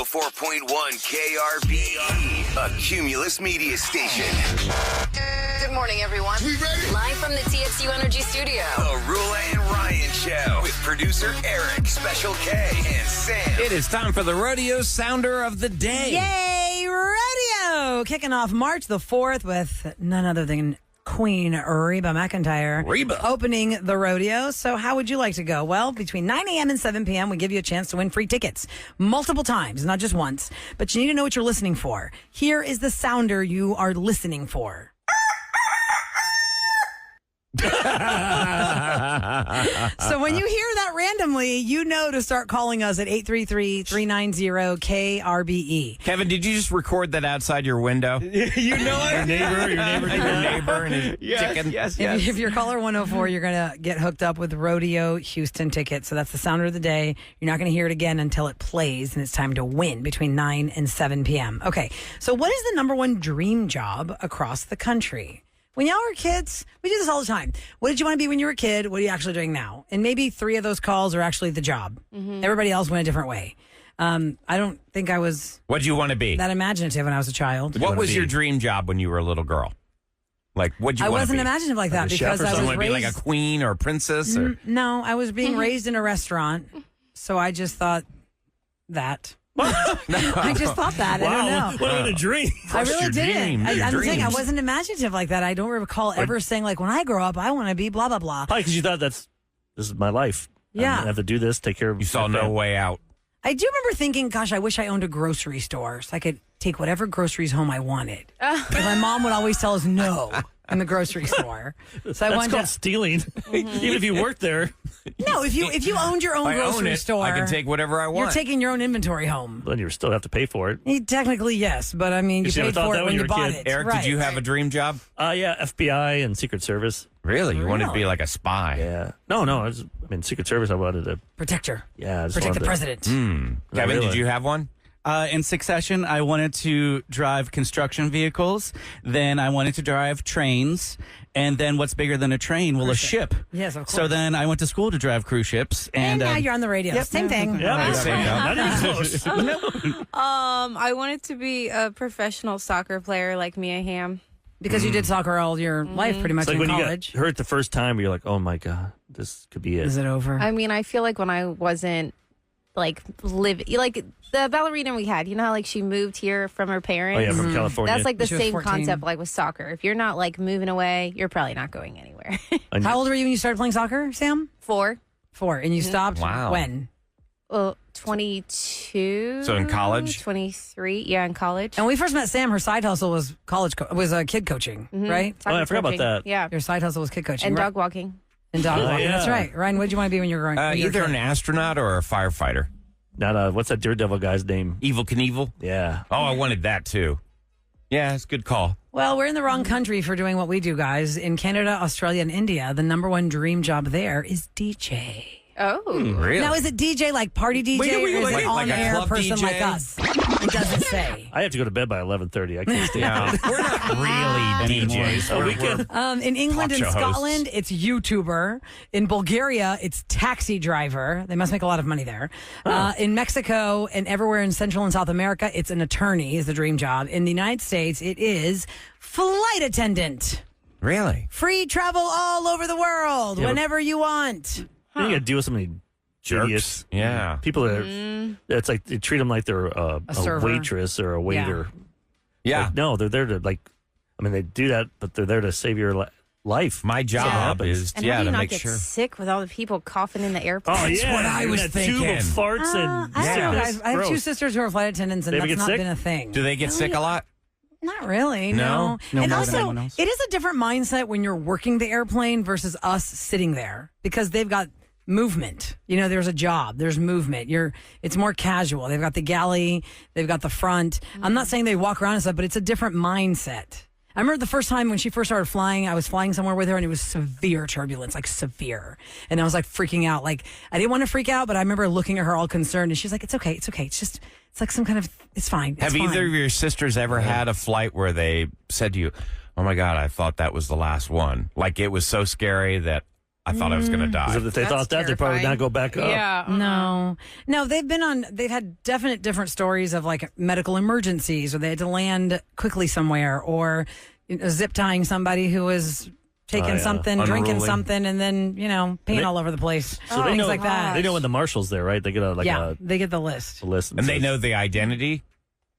104.1 KRBE, a Cumulus media station. Good morning, everyone. We ready? Live from the TXU Energy Studio. The Roula and Ryan Show with producer Eric, Special K, and Sam. It is time for the rodeo sounder of the day. Yay, rodeo! Kicking off March the 4th with none other than Queen Reba McEntire opening the rodeo. So how would you like to go? Well, between 9 a.m. and 7 p.m., we give you a chance to win free tickets multiple times, not just once. But you need to know what you're listening for. Here is the sounder you are listening for. So when you hear that randomly, you know to start calling us at 833-390-KRBE. Kevin, did you just record that outside your window? You know it. Your neighbor and his chicken. Yes. If you're caller 104, you're going to get hooked up with Rodeo Houston tickets. So that's the sounder of the day. You're not going to hear it again until it plays, and it's time to win between 9 and 7 p.m. Okay, so what is the number one dream job across the country? When y'all were kids, we do this all the time. What did you want to be when you were a kid? What are you actually doing now? And maybe 3 of those calls are actually the job. Mm-hmm. Everybody else went a different way. I don't think I was What do you want to be? that imaginative when I was a child. What was your dream job when you were a little girl? Like, what'd you I want to wasn't be? imaginative like that Like a chef because or I was You want to be raised... like a queen or a princess? Or? No, I was being raised in a restaurant, so I just thought that. I just thought that. I don't know. What a dream. I really your didn't. dream, your I'm saying I dreams. wasn't imaginative like that. I don't recall ever saying, like, when I grow up, I want to be blah, blah, blah. Probably because you thought this is my life. Yeah. I have to do this, take care of You saw my no family. way out. I do remember thinking, gosh, I wish I owned a grocery store so I could take whatever groceries home I wanted. But my mom would always tell us no in the grocery store. So I That's wanted called to... stealing. Even if you worked there, No, if you owned your own I own grocery it. store, I can take whatever I you're want. taking your own inventory home. then you still have to pay for it. Technically, yes, but I mean, you You paid thought for that it when when you you were a bought kid. it. Eric, Right. did you have a dream job? Yeah, FBI and Secret Service. Really? You wanted to be Really? like a spy? Yeah. No. Secret Service, I wanted to, Protector. I just Protect the wanted to- president. Kevin, really. did you have one? In succession, I wanted to drive construction vehicles. Then I wanted to drive trains. And then what's bigger than a train? Well, a ship. Yes, of course. So then I went to school to drive cruise ships. And now you're on the radio. Yep. Same thing. Yeah, Same, not even close. I wanted to be a professional soccer player like Mia Hamm. Because you did soccer all your life pretty much It's like in when college. you got hurt the first time, you're like, oh my God, this could be it. Is it over? I mean, I feel like when I wasn't like the ballerina we had, you know how like she moved here from her parents? Oh, yeah, from California. That's like the She was same 14. concept like with soccer. If you're not like moving away, you're probably not going anywhere. How old were you when you started playing soccer, Sam? 4. 4. And you stopped Wow. when? Well, 22. So in college? 23. Yeah, in college. And when we first met Sam, her side hustle was kid coaching, right? Oh, I forgot about Coaching. that. Yeah. Your side hustle was kid coaching. And right? dog walking. And dog Oh, walking. yeah. That's right. Ryan, what did you want to be when you were growing up? Either an astronaut or a firefighter. Not what's that Daredevil guy's name? Evil Knievel? Yeah. Oh, I wanted that too. Yeah, it's a good call. Well, we're in the wrong country for doing what we do, guys. In Canada, Australia, and India, the number one dream job there is DJ. Oh. Really? Now, is it DJ like party DJ, Wait, or is like it a on-air club person DJ? like us? It doesn't say. I have to go to bed by 11:30. I can't stay Yeah, up. we're not really DJs. Oh, We're- we can. In England and Talk show hosts. Scotland, it's YouTuber. In Bulgaria, it's taxi driver. They must make a lot of money there. In Mexico and everywhere in Central and South America, it's an attorney is the dream job. In the United States, it is flight attendant. Really? Free travel all over the world Yeah, but- whenever you want. You got to deal with so many Jerks. idiots. Yeah. People that are, it's like they treat them like they're a server. waitress or a waiter. Yeah. Like, no, they're there to they do that, but they're there to save your life. My job Yeah. is, And how do to you not make get sure. sick with all the people coughing in the airplane? Oh, yeah. what I was that thinking. Tube of farts and I don't know, guys. I have Gross. 2 sisters who are flight attendants, and They ever that's get not sick? been a thing. Do they get sick a lot? Not really, No? No and more than also, anyone else. it is a different mindset when you're working the airplane versus us sitting there because they've got movement. You know, there's a job, there's movement. It's more casual. They've got the galley, they've got the front. I'm not saying they walk around and stuff, but it's a different mindset. I remember the first time when she first started flying, I was flying somewhere with her and it was severe turbulence, like severe. And I was like freaking out. Like I didn't want to freak out, but I remember looking at her all concerned and she's like, it's okay. It's okay. It's like some kind of, it's fine. It's Have fine. either of your sisters ever had a flight where they said to you, oh my God, I thought that was the last one? Like it was so scary that I thought I was going to die. Because if they That's thought that, they'd probably terrifying. not go back up. Yeah. No, they've had definite different stories of like medical emergencies, or they had to land quickly somewhere, or zip tying somebody who was taking something, drinking Unruly. something, and then, peeing all over the place. So they Things know, like that. They know when the marshal's there, right? They get They get the list. a list. And they know the identity?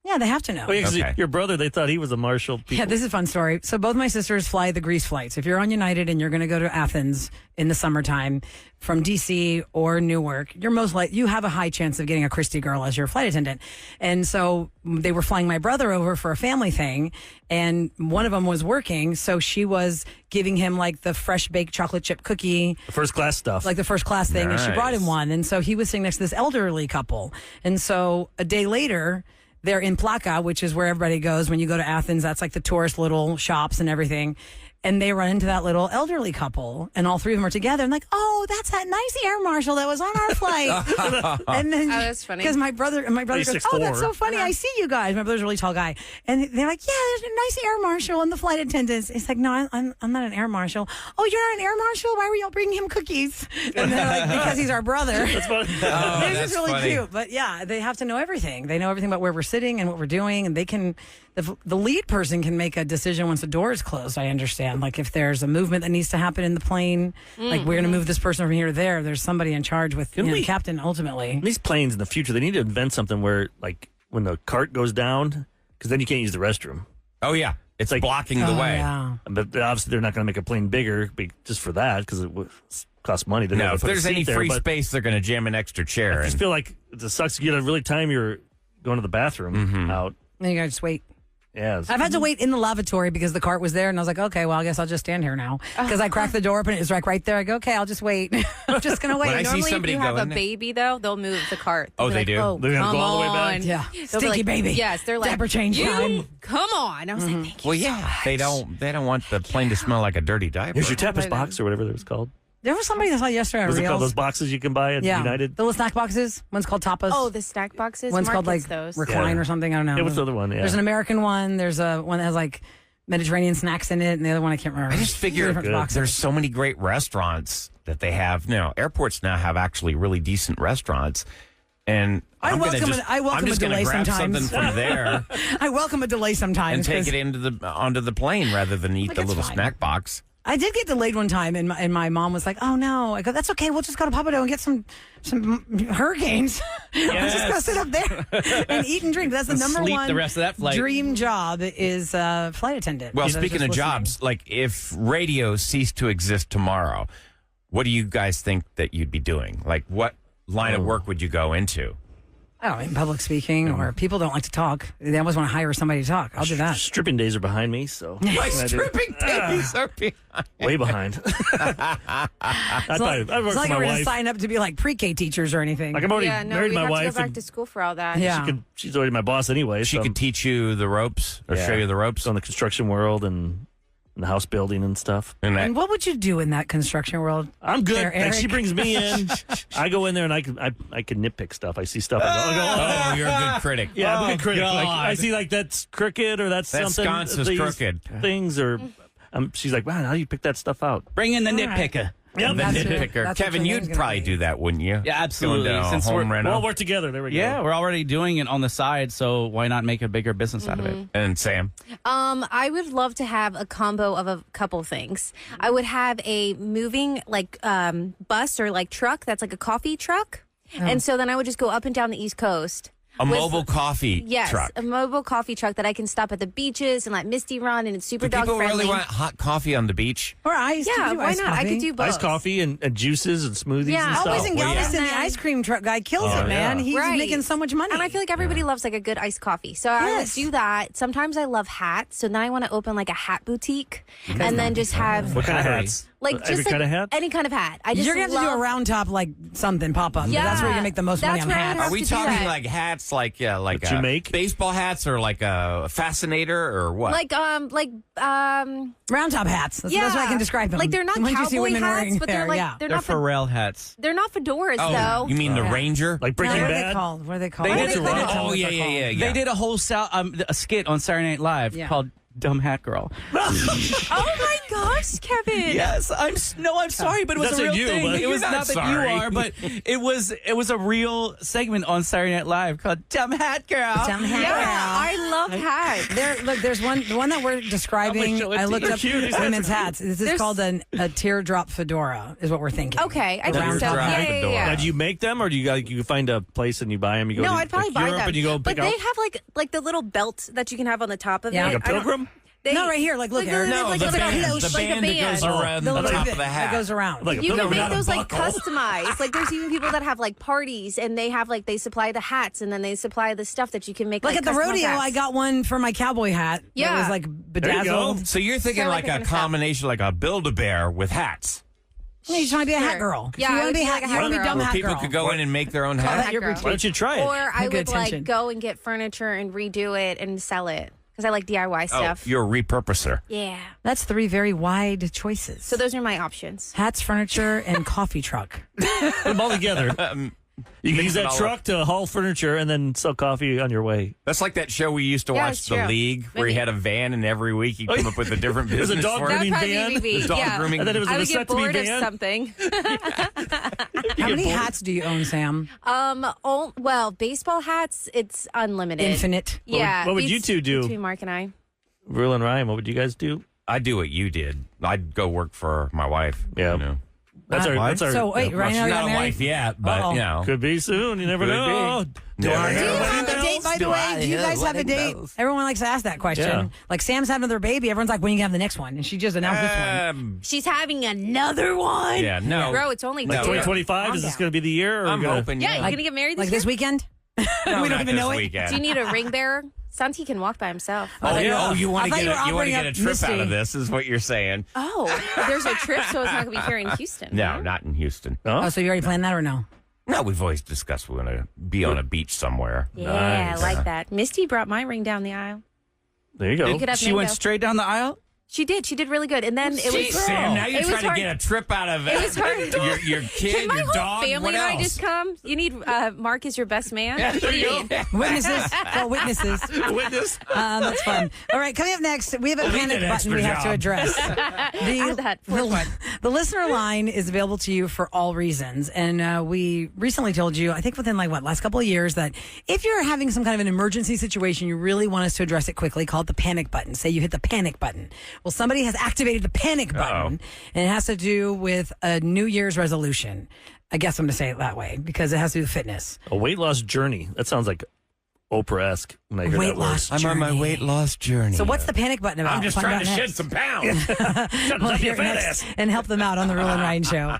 Yeah, they have to know. Oh, yeah, 'cause Okay. your brother, they thought he was a marshal. Yeah, this is a fun story. So both my sisters fly the Greece flights. If you're on United and you're going to go to Athens in the summertime from DC or Newark, you have a high chance of getting a Christie girl as your flight attendant. And so they were flying my brother over for a family thing, and one of them was working, so she was giving him like the fresh baked chocolate chip cookie, The first class stuff. like the first class thing, and she brought him Nice. one. And so he was sitting next to this elderly couple. And so a day later, they're in Plaka, which is where everybody goes when you go to Athens. That's like the tourist little shops and everything. And they run into that little elderly couple, and all three of them are together. And like, oh, that's that nice air marshal that was on our flight. And then, Oh, that's funny. because my brother goes, 6'4". oh, that's so funny. I see you guys. My brother's a really tall guy, and they're like, yeah, there's a nice air marshal and the flight attendants. It's like, no, I'm not an air marshal. Oh, you're not an air marshal? Why were y'all bringing him cookies? And they're like, because he's our brother. That's funny. This that's is really funny. cute, but yeah, they have to know everything. They know everything about where we're sitting and what we're doing, and they can. The lead person can make a decision once the door is closed. I understand, like if there's a movement that needs to happen in the plane, like we're going to move this person from here to there. There's somebody in charge with the captain ultimately. These planes in the future, they need to invent something where, like, when the cart goes down, because then you can't use the restroom. Oh, yeah. It's like blocking the way. Yeah. But obviously, they're not going to make a plane bigger just for that, because it costs money. They're No, gonna if put a there's seat any there, free but space, they're going to jam an extra chair. I just in. feel like it sucks. You got to really time your going to the bathroom out. Then you got to just wait. Yeah. I've had to wait in the lavatory because the cart was there, and I was like, okay, well, I guess I'll just stand here now. Because I cracked the door open, it was like right there. I go, okay, I'll just wait. I'm just going to wait. When I see Normally, somebody if you have go a in there- baby, though, they'll move the cart. Oh, They'll be they like, do? Oh, They're gonna come go all the way back? on. Yeah. They'll be Stinky like, baby. Yes, they're like, Diaper change you time. come on. I was like, thank you. Well, yeah, they don't want the plane to smell like a dirty diaper. Here's your tapas box or whatever it was called. There was somebody that saw yesterday on What's it called? Reels. Those boxes you can buy at Yeah, United? the little snack boxes. One's called tapas. Oh, the snack boxes. One's called Markets like those. recline Yeah. or something. I don't know. Yeah, what's the other one? Yeah. There's an American one. There's a one that has like Mediterranean snacks in it, and the other one I can't remember. I just figure Different boxes. there's so many great restaurants that they have now. Airports now have actually really decent restaurants. And I I'm welcome gonna just, a- I welcome I'm just a gonna delay grab sometimes. something from there I welcome a delay and sometimes. take 'cause it onto the plane rather than eat Like, the it's little fine. snack box. I did get delayed one time, and my mom was like, "Oh no!" I go, "That's okay. We'll just go to Papado and get some hurricanes. We'll just go sit up there and eat and drink." That's the number Sleep one the rest of that flight. dream job is flight attendant. Well, That's speaking just of listening. jobs, like if radio ceased to exist tomorrow, what do you guys think that you'd be doing? Like what line of work would you go into? I don't know, in public speaking, or people don't like to talk. They always want to hire somebody to talk. I'll do that. Stripping days are behind me, so My I do- stripping days are behind. way behind. I It's not work for like my we're going to wife. sign up to be like pre-K teachers or anything. Like I'm already Yeah, no, married we to my have to wife, go back and to school for all that. Yeah. she's already my boss anyway. She so could teach you the ropes or yeah. show you the ropes. on the construction world and the house building and stuff. And that, And what would you do in that construction world? I'm good. There, Like, Eric. she brings me in. I go in there and I can nitpick stuff. I see stuff. I go, oh, you're a good critic. yeah, I'm a good critic. Like, God. I see like that's crooked or that's That something. sconce is these crooked. Things or she's like, man, how do you pick that stuff out? Bring in the All right. nitpicker. And the That's what- nitpicker. that's what Kevin, your you'd name's probably gonna be. do that, wouldn't you? Yeah, absolutely. Going to Since home we're- reno. We'll work together. There we go. Yeah, we're already doing it on the side, so why not make a bigger business out of it? And Sam, I would love to have a combo of a couple things. I would have a moving like bus or like truck that's like a coffee truck. And so then I would just go up and down the East Coast. a with- mobile coffee Yes, truck. a mobile coffee truck that I can stop at the beaches and let Misty run, and it's super Do dog people friendly. really want hot coffee on the beach? Or ice? You yeah, could do why iced not? I coffee. could do both. Iced coffee and juices and smoothies Yeah, and stuff. Always in Well, yeah. Galveston, the And then- ice cream truck guy kills it, man. yeah. He's Right. making so much money. And I feel like everybody loves like a good iced coffee. So I would Yes. do that. Sometimes I love hats. So now I want to open like a hat boutique and then just have What kind of Battery. hats? like Every just like kind of hat? any kind of hat. I just You're going to have to do a love- round top like something pop up. Yeah. That's where you make the most money That's on where I hats. have Are we to do talking that. like hats, like That you make? baseball hats, or like a fascinator, or what? like Round top hats. That's the yeah. best way I can describe them. Like they're not Once you see cowboy women hats, wearing but there, they're like yeah. they're They're not Pharrell hats. they're not fedoras oh, though. you mean the Ranger? Like Breaking What are they Bad? called? What are they called? They What did- are they did- called? oh, What yeah, are they yeah, called? yeah, yeah. They did a whole a skit on Saturday Night Live Yeah. called "Dumb Hat Girl." Oh my gosh, Kevin. Yes, I'm sorry, but it was That's a real you, thing. but It was you're not not that sorry. you are, but it was a real segment on Saturday Night Live called "Dumb Hat Girl." Dumb hat Yeah, girl. I love hats. There's the one that we're describing. show it I to looked you. up Cute. These women's hats. This is called a teardrop fedora, is what we're thinking. Okay, I think so. Teardrop Yeah, fedora. Now, do you make them, or do you find a place and you buy them? You go No, to I'd probably buy Europe them. and you go but pick they out have like the little belt that you can have on the top of Yeah. it. like a pilgrim. No, right here. Like, look, Eric. No, like the a band, cloche, the like a band that band. goes around The the little top bit of the hat. that goes around. Like a You can pilgrim, make not a those like buckle. customized. Like there's even people that have like parties and they have like they supply the hats and then they supply the stuff that you can make. Like like at the customized rodeo, hats. I got one for my cowboy hat. Yeah. It was like There you go. bedazzled. So you're thinking So like like a kind of stuff. combination, like a Build-A-Bear with hats. Yeah, you just want to be a hat Sure. girl. Yeah, you I want would to be be hat. like a You hat want to be girl. dumb Where hat people girl. could go in and make their own Call hat. that your girl. boutique. Why don't you try it? Or I Good would like attention. go and get furniture and redo it and sell it because I like DIY Oh, stuff. you're a repurposer. Yeah. That's 3 very wide choices. So those are my options. hats, furniture, and coffee truck. Put them all together. You can use it that all truck to haul furniture and then sell coffee on your way. That's like that show we used to Yeah, watch, it's The true. League, where he Maybe. had a van, and every week he'd come up with a different It was a business dog for That it. would grooming probably van. be me. The dog Yeah. grooming. And then it was a I would get vasectomy bored of van. something. How many hats do you own, Sam? Well, baseball hats, it's unlimited. Infinite. Yeah. What would you beats- two do? Between Mark and I. Rule and Ryan, what would you guys do? I'd do what you did. I'd go work for my wife. Yeah. You know. That's our. Why? That's our. So wait, Well, Ryan, she's are you not a married? wife yet, but Uh-oh. you know. Could be soon. You never Could know. be. Never Do you know. have a date, by the way? Do you guys have a date? Everyone likes to ask that question. Yeah. Like Sam's having their baby. Everyone's like, when are you going to have the next one? And she just announced this one. She's having another one. Yeah, no. Bro, it's only No, 2025. Calm Is this down. going to be the year? Or I'm we gotta- hoping. Yeah, yeah. you're going to get married this Like year? this weekend? No, we don't not even this know it. weekend. Do you need a ring bearer? Santi can walk by himself. Oh, you want I to thought get you were you want to offering get a up trip Misty. out of this? Is what you're saying? Oh, there's a trip, so it's not going to be here in Houston. No, right? not in Houston. Oh, so you already planned that or no? No, we've always discussed we're going to be on a beach somewhere. Yeah, Nice. I like that. Misty brought my ring down the aisle. There you go. You could have She mango. went straight down the aisle. She did. She did really good. And then it was. Jeez, Sam, now you're It was trying to hard. get a trip out of It was hard. your kid, Can my your whole dog, family what and I else? just come? You need Mark as your best man? What do you mean? Witnesses. Well, witnesses. Witness. That's fun. All right, coming up next, we have a panic an button extra we have to job. address. Add that fourth one. The listener line is available to you for all reasons. And we recently told you, I think within last couple of years, that if you're having some kind of an emergency situation, you really want us to address it quickly, call it the panic button. Say you hit the panic button. Well, somebody has activated the panic button, and it has to do with a New Year's resolution. I guess I'm going to say it that way because it has to do with fitness. A weight loss journey. That sounds like Oprah-esque when I hear Weight that word. loss. I'm on my journey. weight loss journey. So what's the panic button about? I'm just Find trying out to next. shed some pounds. We'll hear it next and help them out on the Rule and Ryan Show.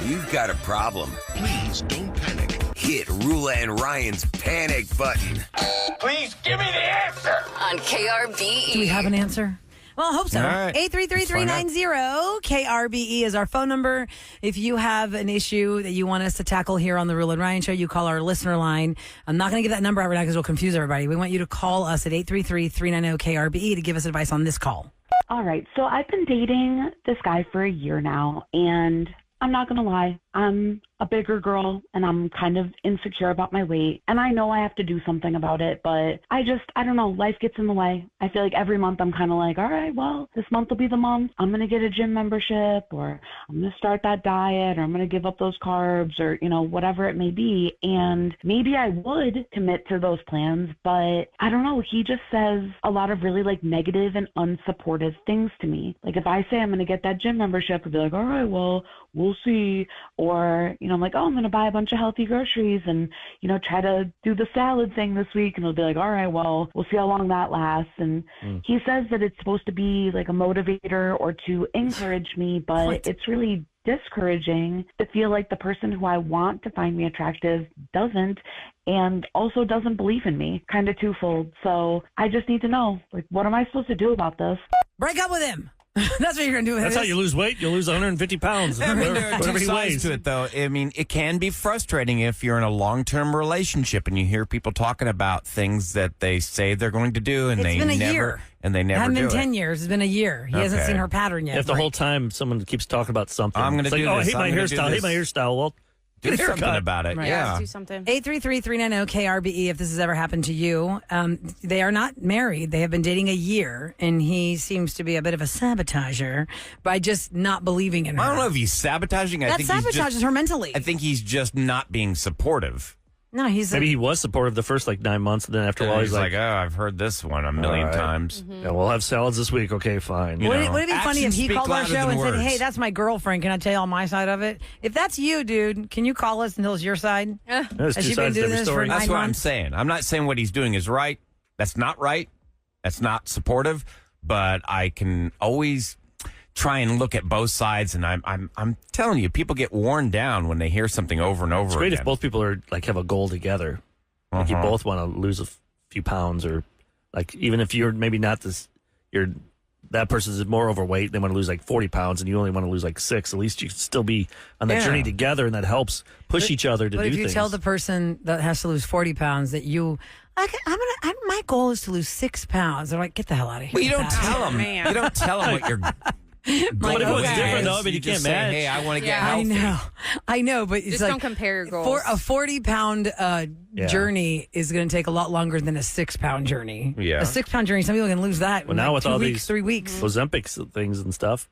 You've got a problem. Please don't panic. Hit Roula and Ryan's panic button. Please give me the answer. On KRBE. Do we have an answer? Well, I hope so. All right. 833-390-KRBE is our phone number. If you have an issue that you want us to tackle here on the Rule and Ryan Show, you call our listener line. I'm not going to give that number out right now because it'll confuse everybody. We want you to call us at 833-390-KRBE to give us advice on this call. All right. So I've been dating this guy for a year now, and I'm not going to lie. I'm a bigger girl, and I'm kind of insecure about my weight. And I know I have to do something about it, but I don't know. Life gets in the way. I feel like every month I'm kind of like, all right, well, this month will be the month. I'm going to get a gym membership, or I'm going to start that diet, or I'm going to give up those carbs, or, whatever it may be. And maybe I would commit to those plans, but I don't know. He just says a lot of really negative and unsupportive things to me. Like if I say I'm going to get that gym membership, I'll be like, all right, well, we'll see. Or, I'm like, oh, I'm going to buy a bunch of healthy groceries and, try to do the salad thing this week. And he'll be like, all right, well, we'll see how long that lasts. And he says that it's supposed to be like a motivator or to encourage me, but it's really discouraging to feel like the person who I want to find me attractive doesn't, and also doesn't believe in me. Kind of twofold. So I just need to know, what am I supposed to do about this? Break up with him. That's what you're going to do with That's this. how you lose weight. You'll lose 150 pounds. I mean, there are whatever two he sides weighs. to it, though. I mean, it can be frustrating if you're in a long-term relationship and you hear people talking about things that they say they're going to do, and It's they been a never, year. and they It never hasn't do been it. 10 years. It's been a year. He hasn't Okay. seen her pattern yet. If the whole time someone keeps talking about something, I'm gonna it's like, do oh, I this. hate my I'm gonna do hairstyle. I hate my this. hairstyle. Well, Do something about it. Right. Yeah. Let's do something. 833-390-KRBE if this has ever happened to you. They are not married. They have been dating a year, and he seems to be a bit of a sabotager by just not believing in her. I don't know if he's sabotaging. That sabotages her mentally. I think he's just not being supportive. No, he's Maybe he was supportive the first 9 months, and then after a while He's like, oh, I've heard this one a million All right. times. yeah, we'll have salads this week. Okay, fine. You know, Would it be funny if actions he speak called our louder show than and said, words. hey, that's my girlfriend. Can I tell you all my side of it? If that's you, dude, can you call us and tell us your side? There's Has two she been sides to doing every this for story. 9 That's what I'm months? saying. I'm not saying what he's doing is right. That's not right. That's not supportive. But I can always try and look at both sides. And I'm telling you, people get worn down when they hear something over and over It's great again. if both people are have a goal together. Like you both want to lose a few pounds, or even if you're maybe not that person's more overweight, they want to lose 40 pounds, and you only want to lose 6. At least you can still be on that Yeah. journey together, and that helps push each other to But do if you things. tell the person that has to lose 40 pounds that my goal is to lose 6 pounds, they're like, get the hell out of here. Well, you don't with that. tell them. Man. You don't tell them what your But if it was okay. different, though, you you can't just say, match. hey, I want to get Yeah. healthy. I know, but it's Just like don't compare your goals. for a 40-pound Yeah. journey is going to take a lot longer than a 6-pound journey. Yeah. A 6-pound journey, some people can lose that. Well, in now with 2 all weeks, these 3 weeks. Ozempic things and stuff,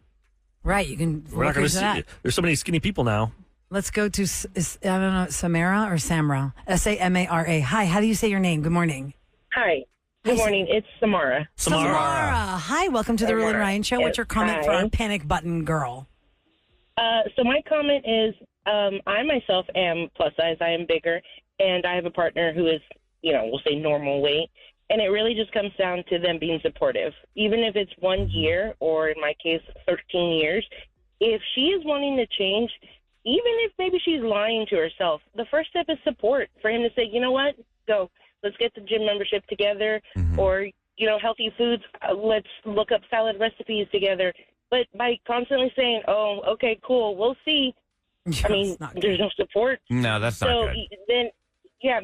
Right, you can. we're not going to see. that. There's so many skinny people now. Let's go to I don't know, Samara or Samra. Samara. Hi, how do you say your name? Good morning. Hi. Good morning. It's Samara. Samara. Hi, welcome to the Roula and Ryan Show. What's your comment for Hi. our panic button girl? So my comment is, I myself am plus size. I am bigger, and I have a partner who is, we'll say normal weight. And it really just comes down to them being supportive. Even if it's 1 year, or in my case, 13 years, if she is wanting to change, even if maybe she's lying to herself, the first step is support for him to say, you know what, go. Let's get the gym membership together, or, healthy foods. Let's look up salad recipes together. But by constantly saying, oh, okay, cool, we'll see. I mean, there's no support. No, that's not So good. then,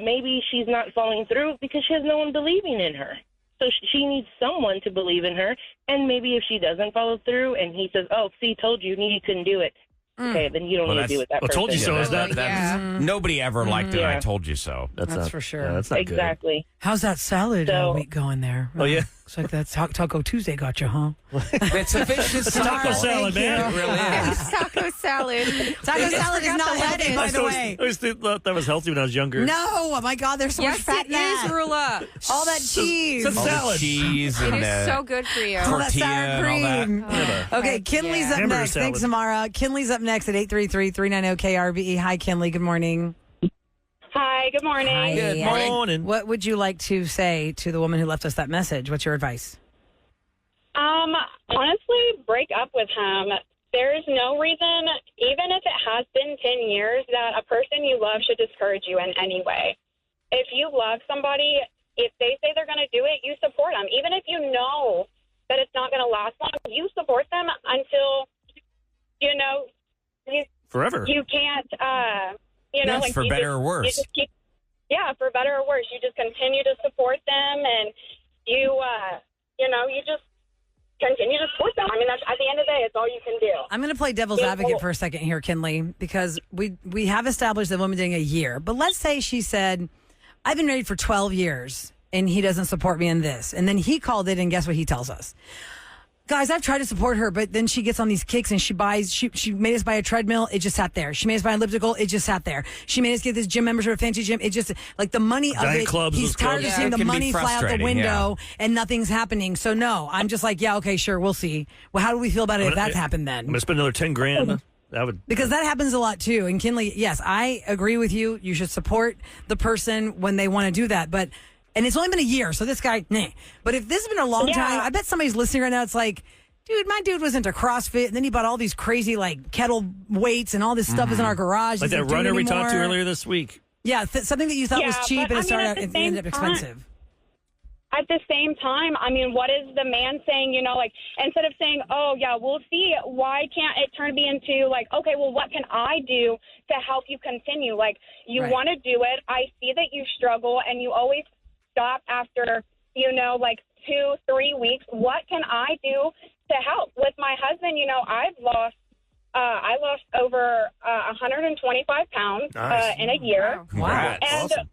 maybe she's not following through because she has no one believing in her. So she needs someone to believe in her. And maybe if she doesn't follow through and he says, oh, see, told you, knew you couldn't do it. Okay, then you don't need to be with that well, person. told you so is That- not. that's- Nobody ever liked it. Yeah. I told you so. That's not, for sure. Yeah, that's not Exactly. How's that salad So- week going there? Oh, yeah. Looks like that Taco Tuesday got you, huh? It's a vicious It's a taco cycle. salad, man. It really is. Taco salad. Taco salad is not healthy, by the way. I always thought that was healthy when I was younger. No, oh my God, there's so much Yes, fat it in that. is, Roula. All that cheese. It's All the salad. cheese It and is so good for you. All that tortilla sour and all that. cream. Okay, Heck Kinley's yeah. up Hamburger next. salad. Thanks, Samara. Kinley's up next at 833-390-KRBE. Hi, Kinley. Good morning. Hi, good morning. Hi. Good morning. What would you like to say to the woman who left us that message? What's your advice? Honestly, break up with him. There's no reason, even if it has been 10 years, that a person you love should discourage you in any way. If you love somebody, if they say they're going to do it, you support them. Even if you know that it's not going to last long, you support them until, Forever. you can't, Yes, for you better just- or worse. You just keep, for better or worse. You just continue to support them, and you just continue to support them. I mean, that's, at the end of the day, it's all you can do. I'm going to play devil's advocate for a second here, Kinley, because we have established that woman dating a year. But let's say she said, I've been married for 12 years, and he doesn't support me in this. And then he called it, and guess what he tells us? Guys, I've tried to support her, but then she gets on these kicks and she made us buy a treadmill. It just sat there. She made us buy an elliptical. It just sat there. She made us get this gym membership, a fancy gym. It just, like the money of Giant it. clubs, He's those tired clubs. of seeing It the can be money fly out the frustrating, window and nothing's happening. So no, I'm just like, yeah, okay, sure. We'll see. Well, how do we feel about it if that happened then? I'm going to spend another $10,000. That would Because that happens a lot too. And Kinley, yes, I agree with you. You should support the person when they want to do that. And it's only been a year, so this guy, nah. But if this has been a long time, I bet somebody's listening right now. It's like, dude, my dude was into CrossFit, and then he bought all these crazy like kettle weights, and all this stuff is in our garage. like He that doesn't do it runner we talked to anymore. earlier this week. Yeah, something that you thought was Yeah, cheap, but, and it started out, at it the ended up same time- expensive. At the same time, I mean, what is the man saying, instead of saying, oh, yeah, we'll see, why can't it turn me into, okay, well, what can I do to help you continue? You Right. want to do it. I see that you struggle, and you always stop after, 2-3 weeks. What can I do to help? With my husband, I've lost I lost over 125 pounds Nice. in a year. Wow. And Awesome.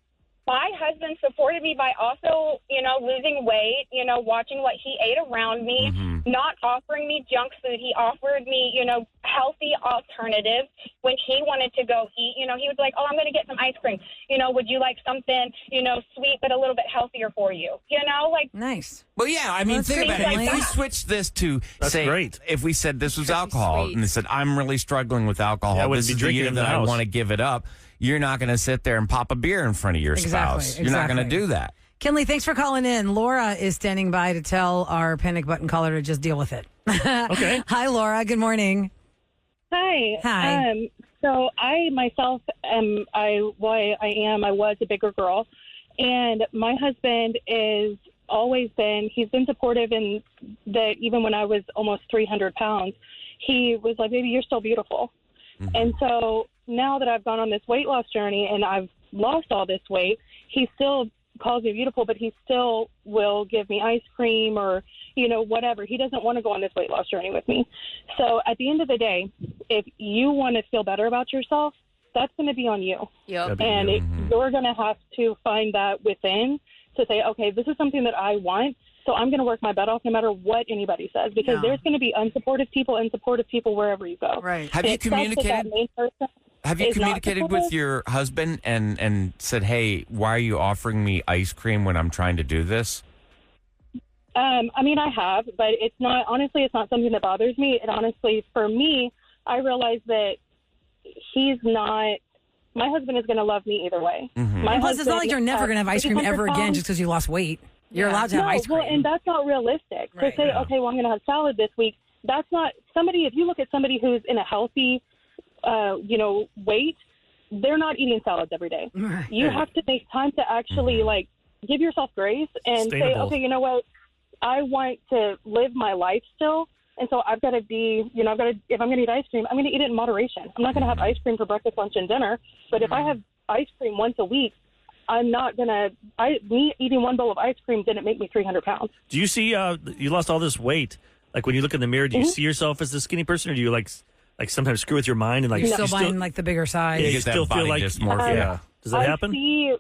my husband supported me by also, losing weight, watching what he ate around me, not offering me junk food. He offered me, healthy alternatives. When he wanted to go eat, he was like, oh, I'm going to get some ice cream. Would you like something, sweet but a little bit healthier for you? Nice. Well, yeah, I mean, That's think great, about it. If Finley. we switched this to, That's say, great. if we said this was Pretty alcohol, sweet. and they said, I'm really struggling with alcohol, Yeah, I wouldn't this be is the drinking year in the that I house. want to give it up, you're not going to sit there and pop a beer in front of your Exactly, spouse. You're not going to exactly. do that. Kinley, thanks for calling in. Laura is standing by to tell our panic button caller to just deal with it. Okay. Hi, Laura. Good morning. Hi. Hi. So I myself I was a bigger girl, and my husband is always been. He's been supportive in that. Even when I was almost 300 pounds, he was like, "Baby, you're still beautiful." And so now that I've gone on this weight loss journey and I've lost all this weight, he still calls me beautiful, but he still will give me ice cream or, whatever. He doesn't want to go on this weight loss journey with me. So at the end of the day, if you want to feel better about yourself, that's going to be on you. Yep. And you're going to have to find that within to say, okay, this is something that I want. So I'm going to work my butt off no matter what anybody says, because there's going to be unsupportive people and supportive people wherever you go. Right. Have you It sucks that communicated? main person Have you is not communicated with supportive. your husband and said, hey, why are you offering me ice cream when I'm trying to do this? I mean, I have, but it's not something that bothers me. It honestly, for me, I realize that my husband is going to love me either way. Mm-hmm. My And plus, it's not like husband, you're never going to have ice cream 300 ever again pounds. just because you lost weight. You're allowed to have No, ice cream. well, and that's not realistic. Right. To say, okay, well, I'm going to have salad this week. That's not somebody. If you look at somebody who's in a healthy, weight, they're not eating salads every day. Right. You have to make time to actually give yourself grace and say, Sustainable. okay, you know what? I want to live my life still. And so I've got to be, if I'm going to eat ice cream, I'm going to eat it in moderation. I'm not going to have ice cream for breakfast, lunch, and dinner. But if I have ice cream once a week, I'm not going to, me eating one bowl of ice cream didn't make me 300 pounds. Do you see you lost all this weight? Like when you look in the mirror, do you see yourself as the skinny person, or do you like sometimes screw with your mind and like You're you still buying like the bigger size. yeah, You you get that still feel body like dysmorphia. yeah. Does that I happen? see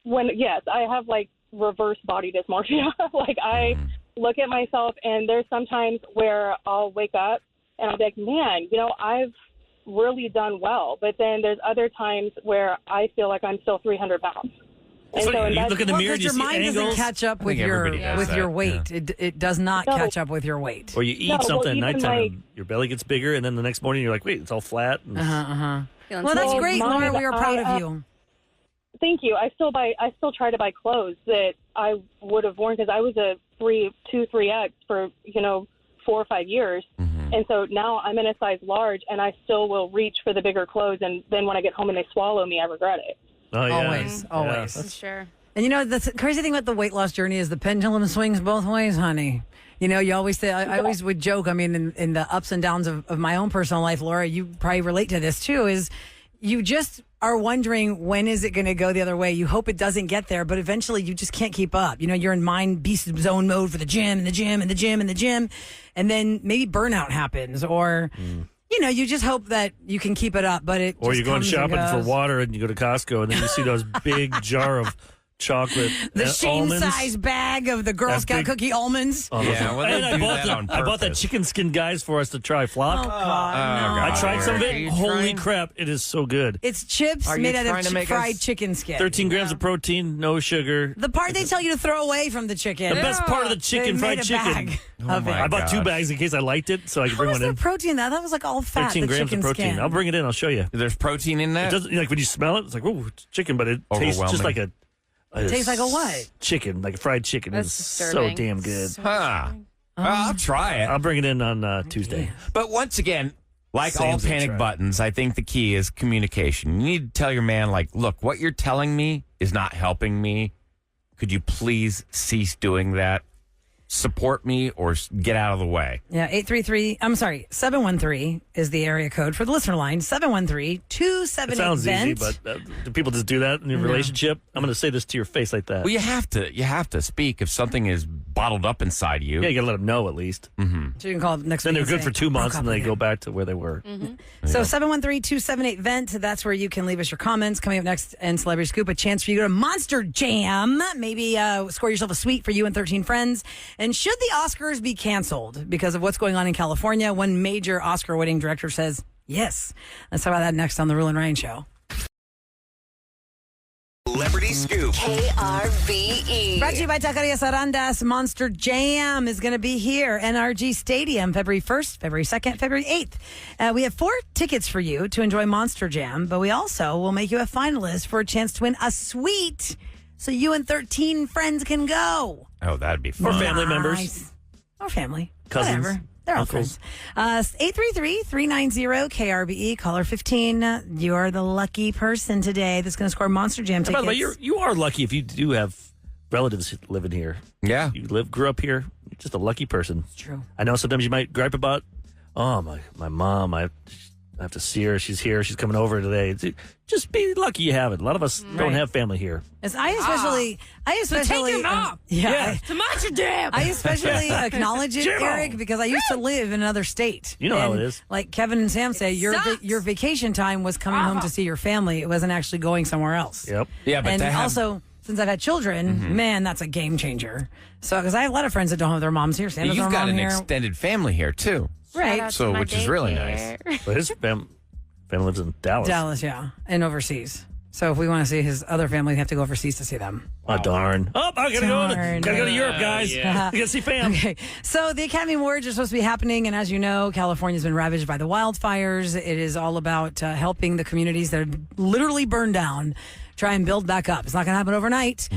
yes, I have like reverse body dysmorphia. Like I look at myself and there's sometimes where I'll wake up and I'll be like, man, I've really done well. But then there's other times where I feel like I'm still 300 pounds. And It's so like, and you that's- look in the Well, mirror, because do you your see mind doesn't angles, catch up with think your everybody does that, weight. It does not No. catch up with your weight. or you eat No, well, something at even nighttime, like- and your belly gets bigger, and then the next morning you're like, wait, it's all flat. And Feeling Well, that's small. great, mine, Laura. We are proud I, of you. Thank you. I still try to buy clothes that I would have worn because I was a 3X for 4 or 5 years, and so now I'm in a size large, and I still will reach for the bigger clothes, and then when I get home and they swallow me, I regret it. Oh yeah, Always, always. that's- Sure. And the crazy thing about the weight loss journey is the pendulum swings both ways, honey. You always say, I always would joke, I mean, in the ups and downs of my own personal life, Laura, you probably relate to this too, is you just are wondering when is it going to go the other way. You hope it doesn't get there, but eventually you just can't keep up. You're in mind beast zone mode for the gym and the gym and the gym and the gym. And then maybe burnout happens or... you just hope that you can keep it up, but it Or just you're going comes and shopping for goes. water, and you go to Costco, and then you see those big jar of chocolate The Shane almonds. size bag of the Girl That Scout big- cookie almonds. Oh, those Yeah, are- well, they and do that on I bought that purpose. chicken skin guys for us to try flock. Oh, God, no. I tried some of Are it. you Holy trying? crap, it is so good. It's chips Are you made out trying of to make fried us- chicken skin. 13 grams of protein, no sugar. The part they tell you to throw away from the chicken. The best part of the They chicken, made fried a chicken. bag Oh of it. my I bought 2 gosh. bags in case I liked it, so I could How bring was one the in. protein in that? That was like all fat. 13 the grams of chicken protein. skin. I'll bring it in. I'll show you. There's protein in It that? doesn't like when you smell it. It's like oh, it's chicken, but it tastes just Overwhelming. like a Tastes like a what? chicken, like a fried chicken. That's It's so disturbing. damn good. Huh. Well, I'll try it. I'll bring it in on Tuesday. But once again, like all Sam's gonna panic try. buttons, I think the key is communication. You need to tell your man, like, look, what you're telling me is not helping me. Could you please cease doing that? support me or get out of the way. Yeah, 713 is the area code for the listener line. 713-278-VENT. It sounds easy, but do people just do that in your relationship? I'm going to say this to your face like that. Well, you have to speak if something is bottled up inside you. Yeah, you got to let them know at least. Mm-hmm. So you can call next Then week. they're good for 2 months, and they go back to where they were. So 713-278-VENT, that's where you can leave us your comments. Coming up next in Celebrity Scoop, a chance for you to go to Monster Jam. Maybe score yourself a suite for you and 13 friends. And should the Oscars be canceled because of what's going on in California? One major Oscar-winning director says yes. Let's talk about that next on the Roula and Ryan Show. Celebrity Scoop. KRVE. Brought to you by Taqueria Sarandas. Monster Jam is going to be here, NRG Stadium, February 1st, February 2nd, February 8th. We have 4 tickets for you to enjoy Monster Jam, but we also will make you a finalist for a chance to win a suite so you and 13 friends can go. Oh, that'd be fun. Or family members. Or family. Cousins. Whatever. They're all Uncles. friends. 833-390-KRBE, caller 15. You are the lucky person today that's going to score Monster Jam tickets. By the way, you are lucky if you do have relatives living here. Yeah. You grew up here. You're just a lucky person. It's true. I know sometimes you might gripe about, my mom, I have to see her. She's here. She's coming over today. Just be lucky you have it. A lot of us don't have family here. I especially, take your mom. To Monster Jam. I especially acknowledge it, Jam-o. Eric, because I used to live in another state. You know how And it is. Like Kevin and Sam say, your vacation time was coming home to see your family. It wasn't actually going somewhere else. Yep. Yeah, but And to have, also, since I've had children, man, that's a game changer. So, because I have a lot of friends that don't have their moms here. Sam has you've her got mom an here. extended family here too. Right. So, which is really nice. But his family lives in Dallas. Dallas, yeah. And overseas. So if we want to see his other family, we have to go overseas to see them. Oh, darn. Oh, I gotta Darn. gotta go to Europe, guys. I gotta see fam. Okay, so the Academy Awards are supposed to be happening, and as you know, California's been ravaged by the wildfires. It is all about helping the communities that are literally burned down try and build back up. It's not going to happen overnight,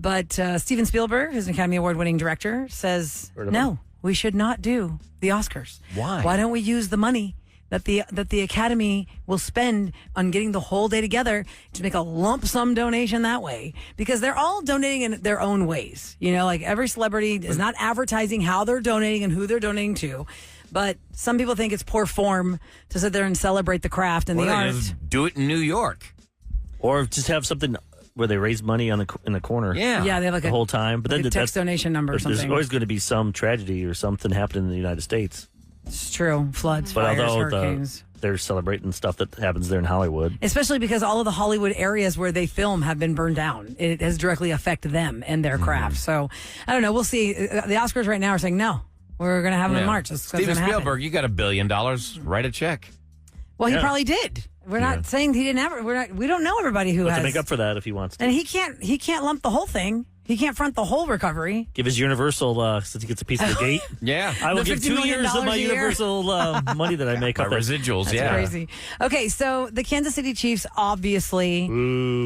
but Steven Spielberg, who's an Academy Award-winning director, says, no, we should not do the Oscars. Why? Why don't we use the money that the Academy will spend on getting the whole day together to make a lump sum donation that way? Because they're all donating in their own ways. You know, like every celebrity is not advertising how they're donating and who they're donating to. But some people think it's poor form to sit there and celebrate the craft and the art. Just do it in New York. Or just have something where they raise money in the corner. Yeah. Yeah, they have like the whole time. But like then a text donation number or there's something. always going to be some tragedy or something happening in the United States. It's true. Floods, But fires, although hurricanes. they're celebrating stuff that happens there in Hollywood. Especially because all of the Hollywood areas where they film have been burned down. It has directly affected them and their craft. So, I don't know. We'll see. The Oscars right now are saying, no, we're going to have them in March. That's Steven gonna Spielberg, you got $1 billion. Write a check. Well, he Yeah. probably did. We're not saying he didn't have. We don't know everybody who But has. to make up for that if he wants to. And he can't lump the whole thing. He can't front the whole recovery. Give his Universal, since he gets a piece of the gate. Yeah. I will The give $50 2 million years of my a year. Universal money that I make My up. at- residuals, That's yeah. crazy. Okay, so the Kansas City Chiefs obviously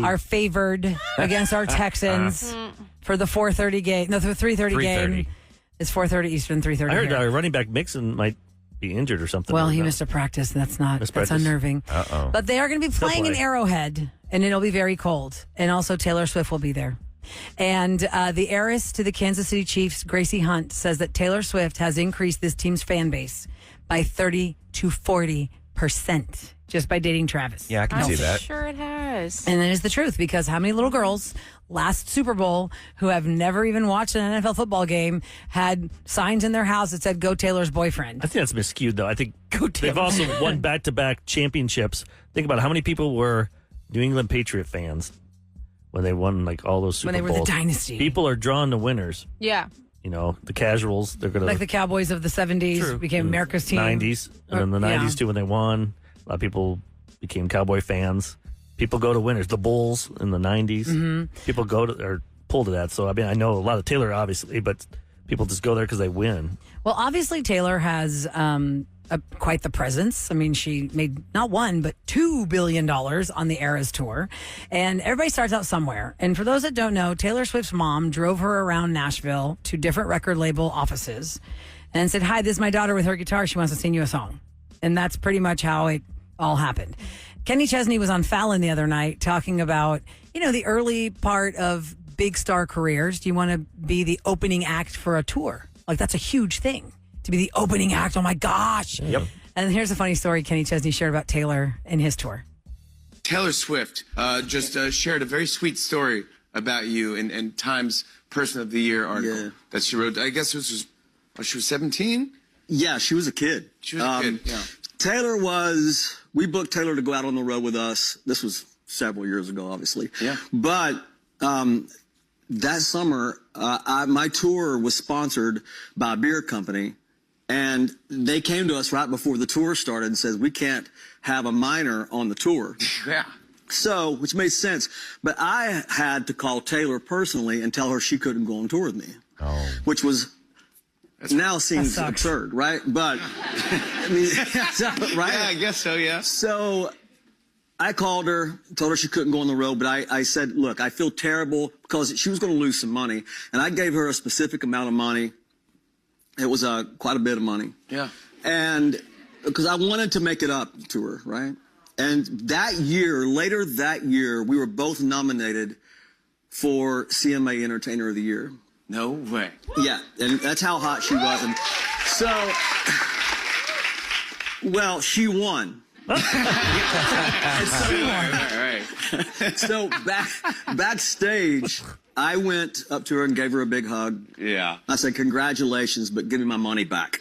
are favored against our Texans for the 4:30 game. No, the 3:30 game. 3:30. It's 4:30 Eastern, 3:30 I heard here. running back Mixon might be injured or something. Well, or he not. missed a practice. That's Missed that's practice. unnerving. Uh-oh. But they are going to be He'll playing in play. Arrowhead, and it'll be very cold. And also Taylor Swift will be there. And the heiress to the Kansas City Chiefs, Gracie Hunt, says that Taylor Swift has increased this team's fan base by 30 to 40% just by dating Travis. Yeah, I can see that. Sure it has. And that is the truth, because how many little girls last Super Bowl who have never even watched an NFL football game had signs in their house that said, "Go Taylor's boyfriend"? I think that's miscued, though. I think they've also won back-to-back championships. Think about how many people were New England Patriot fans when they won like all those Super When they were the Bowls. dynasty. People are drawn to winners. Yeah. You know, the casuals, they're going to... Like the Cowboys of the 70s became America's team. 90s. And then the 90s, Yeah. too, when they won. A lot of people became Cowboy fans. People go to winners. The Bulls in the 90s. Mm-hmm. People go to or pull to that. So, I mean, I know a lot of Taylor, obviously, but people just go there because they win. Well, obviously Taylor has quite the presence. I mean, she made not $1 but $2 billion on the Eras tour, and everybody starts out somewhere. And for those that don't know, Taylor Swift's mom drove her around Nashville to different record label offices and said, "Hi, this is my daughter with her guitar. She wants to sing you a song." And that's pretty much how it all happened. Kenny Chesney was on Fallon the other night talking about, you know, the early part of big star careers, do you want to be the opening act for a tour? Like, that's a huge thing to be the opening act. Oh my gosh. Yep. And here's a funny story Kenny Chesney shared about Taylor and his tour. Taylor Swift just shared a very sweet story about you in Time's Person of the Year article that she wrote. I guess she was 17? Yeah, she was a kid. She was a kid, yeah. We booked Taylor to go out on the road with us. This was several years ago, obviously. Yeah. But that summer, my tour was sponsored by a beer company. And they came to us right before the tour started and said, we can't have a minor on the tour. Yeah. So, which made sense. But I had to call Taylor personally and tell her she couldn't go on tour with me. Oh. Which was now seems absurd, right? But, I mean, right? Yeah, I guess so, yeah. So I called her, told her she couldn't go on the road, but I said, look, I feel terrible because she was going to lose some money. And I gave her a specific amount of money. It was quite a bit of money. Yeah. And because I wanted to make it up to her, right? And later that year, we were both nominated for CMA Entertainer of the Year. No way. Yeah, and that's how hot she was. And so, well, she won. All right. So backstage, I went up to her and gave her a big hug. Yeah. I said, congratulations, but give me my money back.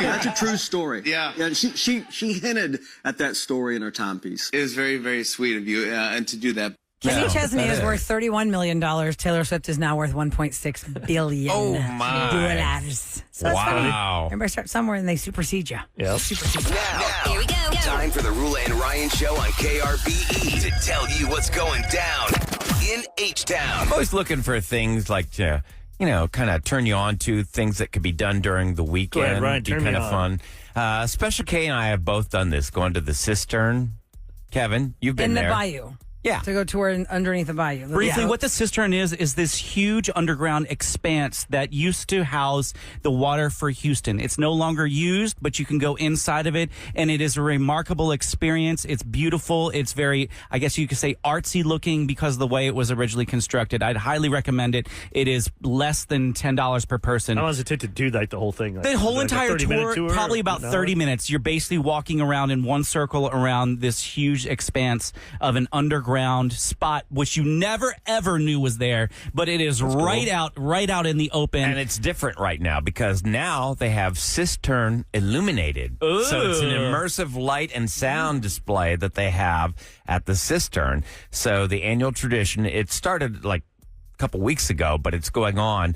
That's a true story. Yeah. And she hinted at that story in her timepiece. It was very, very sweet of you and to do that. Kenny Chesney is worth $31 million. Taylor Swift is now worth $1.6 billion. Oh, my. Dollars. So that's funny. Everybody starts somewhere and they supersede you. Yeah. Now, here we go. Time for the Roula and Ryan Show on KRBE to tell you what's going down in H-Town. I'm always looking for things like, kind of turn you on to things that could be done during the weekend. Go ahead, Ryan, be turn kind me of on. fun. Special K and I have both done this, going to the cistern. Kevin, you've been In the there. bayou. Yeah. To go tour underneath the bayou. Briefly, Yeah. what the cistern is this huge underground expanse that used to house the water for Houston. It's no longer used, but you can go inside of it, and it is a remarkable experience. It's beautiful. It's very, I guess you could say, artsy looking because of the way it was originally constructed. I'd highly recommend it. It is less than $10 per person. How long does it take to do like the whole thing? The whole entire tour, probably about 30 minutes. You're basically walking around in one circle around this huge expanse of an underground spot, which you never ever knew was there, but it is right out in the open. And it's different right now because now they have cistern illuminated. Ooh. So it's an immersive light and sound display that they have at the cistern. So the annual tradition, it started like couple weeks ago, but it's going on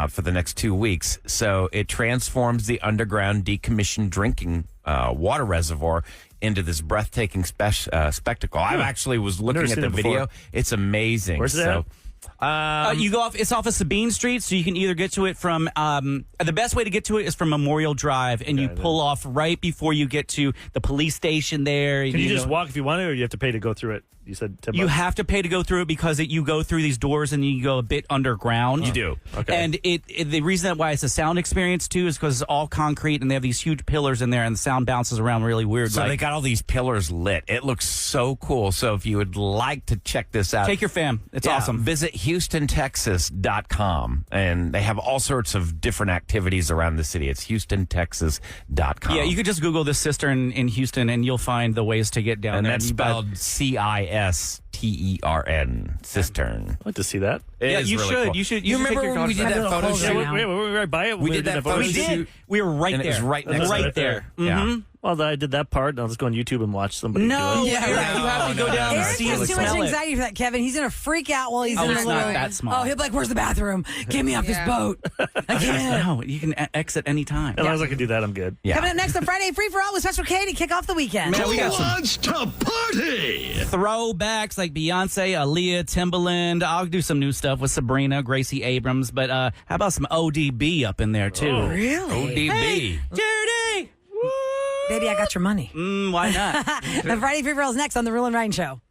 for the next 2 weeks. So it transforms the underground decommissioned drinking water reservoir into this breathtaking spectacle. I actually was looking at the video. Before. It's amazing. Where's it at? You go off. It's off of Sabine Street, so you can either get to it from. The best way to get to it is from Memorial Drive, and you pull off right before you get to the police station. There, Can you just walk if you want to, or you have to pay to go through it? You said $10. You have to pay to go through it because you go through these doors and you go a bit underground. You do. Okay. And the reason why it's a sound experience too is because it's all concrete and they have these huge pillars in there and the sound bounces around really weird. So they got all these pillars lit. It looks so cool. So if you would like to check this out, take your fam. It's awesome. Visit HoustonTexas.com and they have all sorts of different activities around the city. It's HoustonTexas.com. Yeah, you could just Google this cistern in Houston and you'll find the ways to get down and there. That's spelled CISTERN, cistern. I'd like to see that. It is you really should. cool. You should. You remember take your when we did daughter. that photo shoot? Yeah, we were right by it. We did that photo We shoot. did. We were right And there. it was right next to it. Right there. Yeah. Mhm. Well, I did that part. I'll just go on YouTube and watch somebody No, do it. Eric, you have to go down and Eric see has and too much smell it. anxiety for that, Kevin. He's gonna freak out while he's in it's the not little. that small. Oh, he'll be like, "Where's the bathroom? Get me off this boat." I can't. No, you can exit anytime. As long as I can do that, I'm good. Yeah. Coming up next, the Friday Free for All with Special K to kick off the weekend. Man, we got some Wants to party? throwbacks like Beyonce, Aaliyah, Timbaland. I'll do some new stuff with Sabrina, Gracie Abrams. But how about some ODB up in there, too? Really? ODB. Dirty! Baby, I got your money. Why not? The Friday Free for All is next on the Roula and Ryan Show.